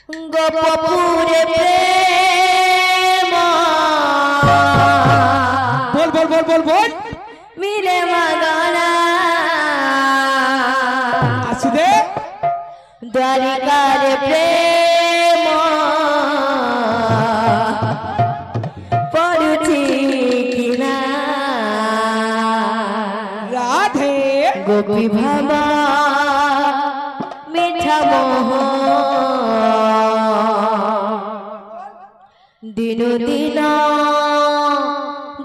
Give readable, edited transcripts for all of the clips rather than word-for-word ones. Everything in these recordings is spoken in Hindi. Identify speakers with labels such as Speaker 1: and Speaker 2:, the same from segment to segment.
Speaker 1: গোপপুরে প্রেম
Speaker 2: বল বল বল বল বল
Speaker 1: মিলে মাগনা
Speaker 2: আসি দে
Speaker 1: দ্বারিকার প্রেম পড়ুছি কিনা
Speaker 2: রাধে
Speaker 1: গোপী ভাবা মিঠা মোহ দিন দিন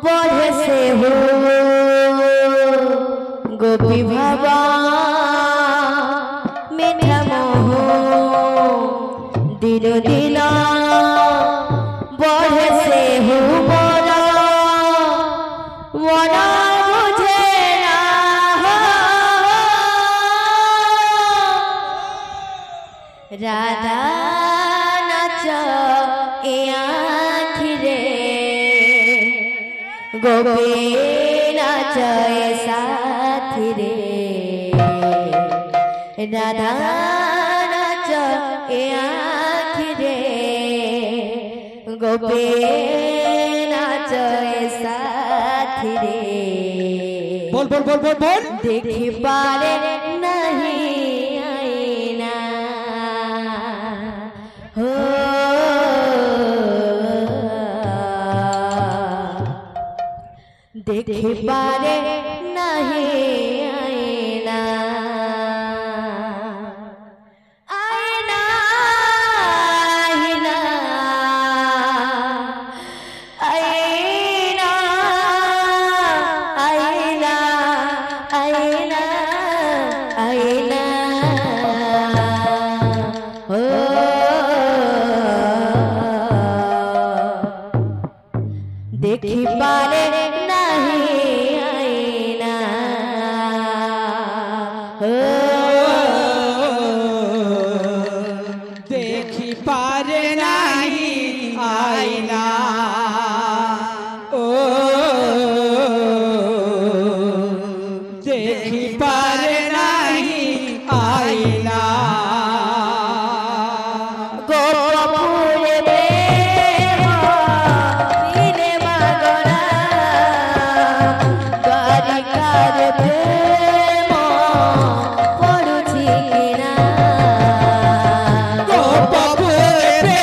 Speaker 1: बढ़े से हो गोपी भावा मीठा मोह दिन दिन बढ़े से हो मोरा मोरा मुझे ना राधा नाच ए आखिरे गोपी नाच ए साथी रे राधा नाच ए आखिरे गोपी नाच ए साथी रे
Speaker 2: बोल बोल बोल बोल बोल
Speaker 1: देखी पारे नहीं आईना हो देखी पारे नहीं आईना आईना आईना आईना आईना आईना आईना हो देखी पारे नहीं आईना हो
Speaker 2: देखी पारे नहीं आईना ओ देखी पारे नहीं आईना
Speaker 1: गोपपुरे प्रेम मिले मागना द्वारिकार प्रेम पड़ुछि किना
Speaker 2: गोपपुरे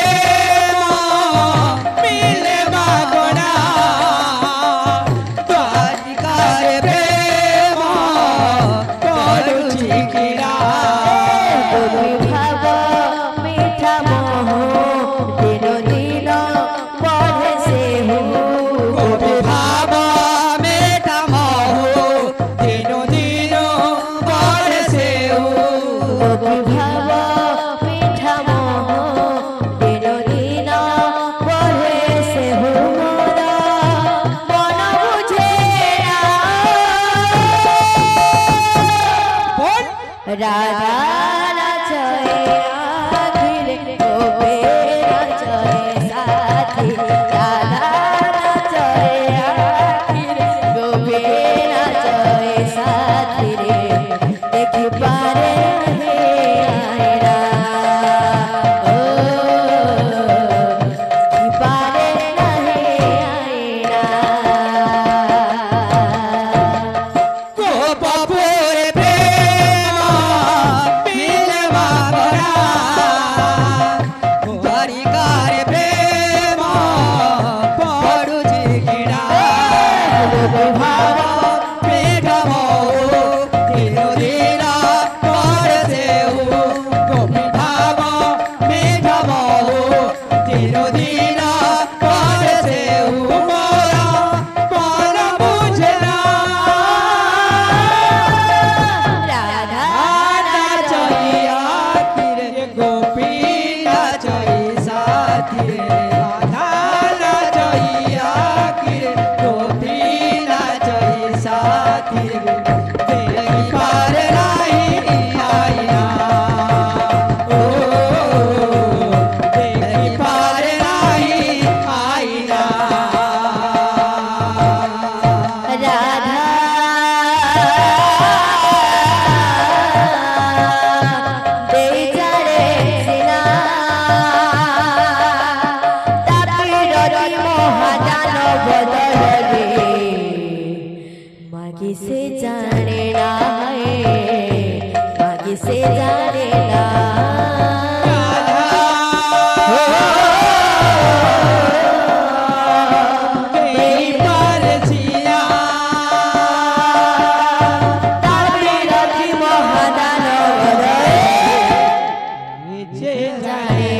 Speaker 1: जाने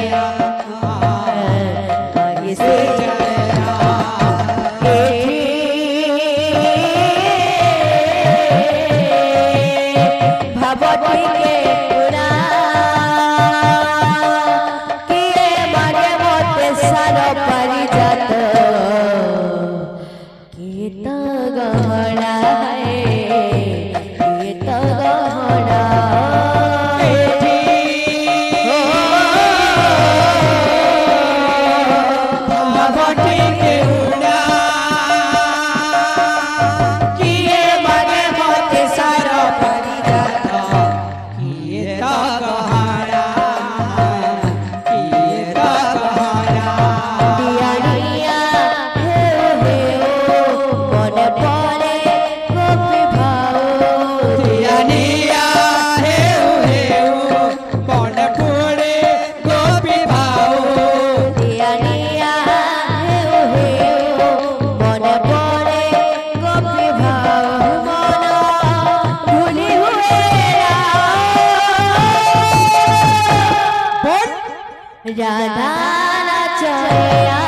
Speaker 1: आगे से भवती के पुरा किए मारे मोते सारो परिजात किए तो गहना है किए तो गहना
Speaker 2: भवती के उड़ा किए मारे मोते सारो परिजात किए तो गहना किए तो गहना
Speaker 1: दिया दिया हे मने पड़े गोपी भाव
Speaker 2: दियानिया हेउ मन पड़े गोपी भाव
Speaker 1: दिया दिया हे मने पड़े गोपी भाव मन भूली हुए राधा नाचया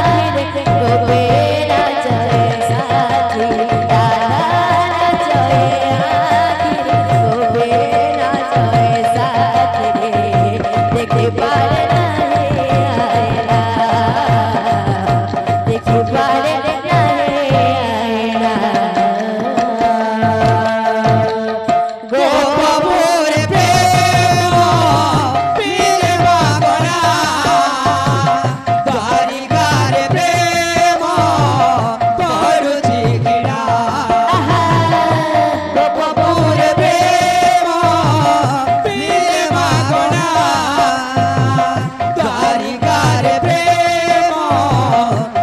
Speaker 1: फिर गोपी नाचए साथी राधा नाचया फिर गोपी नाचए साथी देखे पारे नहीं आएला देखे पारे नहीं आएला
Speaker 2: गोपपुर प्रेम पीर बाबरा द्वारिकार प्रेम करुछि गिरा गोपपुर प्रेम पीर बाबरा द्वारिकार प्रेम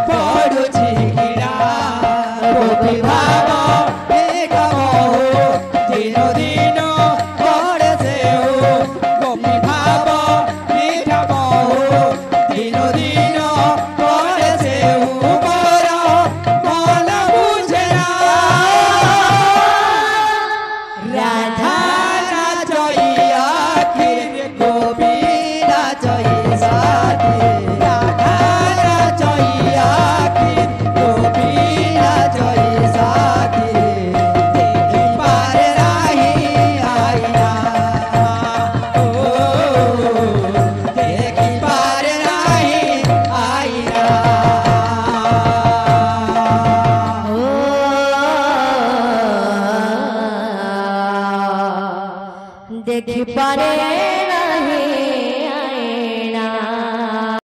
Speaker 2: करुछि गिरा गोपी भाव एक मोह दिनो दिनो बड़े से हो गोपी भाव मीठा मोह दिनो दिनो बड़े से हो मोर मन बुझरा राधा नाचइया खिर गोपी नाचइ साथी राधा नाचइया खिर गोपी नाचइ साथी देखि पारे राही आइना ओ देखि पारे राही आइना
Speaker 1: देखी पारे